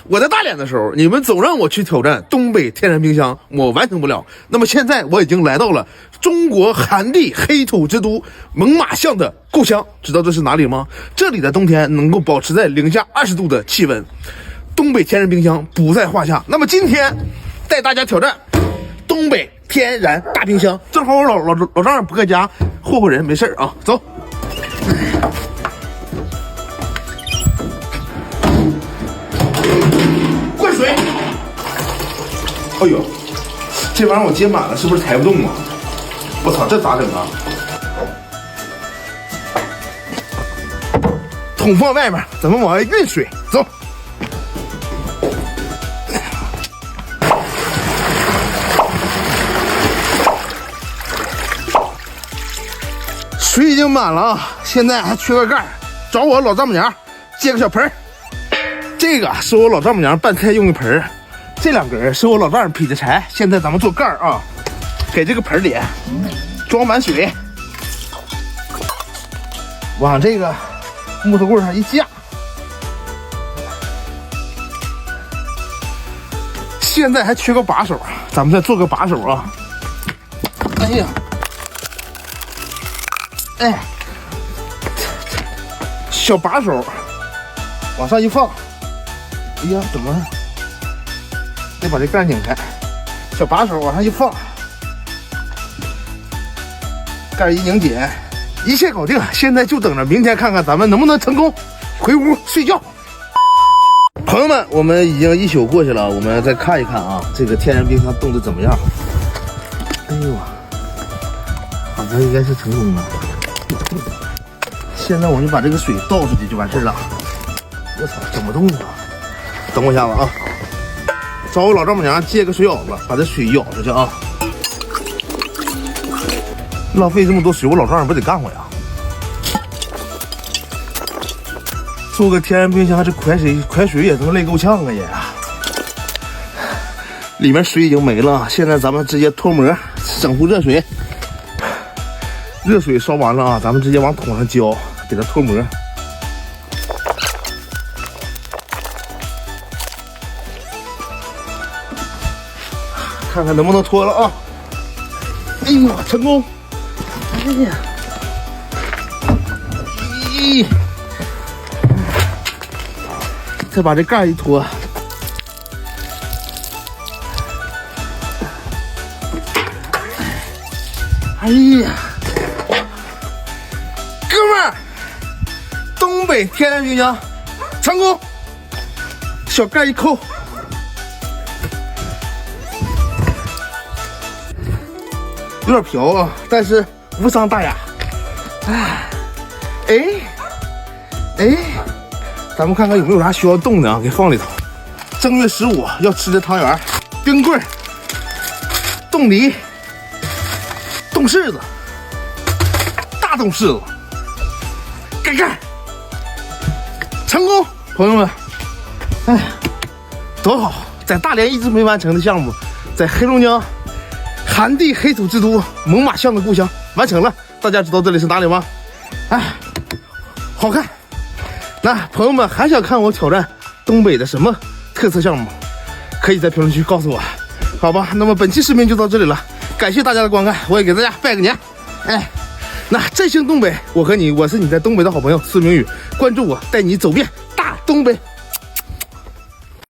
我在大连的时候，你们总让我去挑战东北天然冰箱，我完成不了。那么现在我已经来到了中国寒地黑土之都猛犸象的故乡，知道这是哪里吗？这里的冬天能够保持在零下20度的气温，东北天然冰箱不在话下。那么今天带大家挑战东北天然大冰箱，正好我老丈人不搁家，霍霍人没事啊，走。灌水！哎呦，这玩意儿我接满了，是不是抬不动啊？我操，这咋整啊？桶放外面，咱们往外运水，走。水已经满了啊，现在还缺个盖，找我老丈母娘借个小盆儿。这个是我老丈母娘拌菜用的盆儿，这两根是我老丈人劈的柴。现在咱们做盖儿啊，给这个盆里装满水，往这个木头棍上一架。现在还缺个把手，咱们再做个把手啊。哎呀！哎，小把手往上一放，哎呀，怎么得把这盖拧开？小把手往上一放，盖一拧紧，一切搞定。现在就等着明天看看咱们能不能成功回屋睡觉。朋友们，我们已经一宿过去了，我们再看一看啊，这个天然冰箱冻得怎么样？哎呦，好像应该是成功了。现在我就把这个水倒出去就完事了。我操，怎么动啊？等我一下子啊！找我老丈母娘借个水舀子，把这水舀出去啊！浪费这么多水，我老丈人不得干活呀？做个天然冰箱，这快水也能累够呛啊也！里面水已经没了，现在咱们直接脱模，整壶热水。热水烧完了啊，咱们直接往桶上浇，给它脱模。看看能不能脱了啊！哎呦，成功！哎呀，咦，再把这盖一脱。哎呀！哥们儿，东北天然冰箱成功，小盖一扣，有点瓢啊，但是无伤大雅。哎，咱们看看有没有啥需要冻的啊，给放里头。正月15要吃的汤圆、冰棍、冻梨、冻柿子、大冻柿子。盖成功，朋友们，哎，多好！在大连一直没完成的项目，在黑龙江寒地黑土之都猛犸象的故乡完成了。大家知道这里是哪里吗？哎，好看。那朋友们还想看我挑战东北的什么特色项目？可以在评论区告诉我，好吧？那么本期视频就到这里了，感谢大家的观看，我也给大家拜个年，哎。那振兴东北，我和你，我是你在东北的好朋友司明宇，关注我，带你走遍大东北。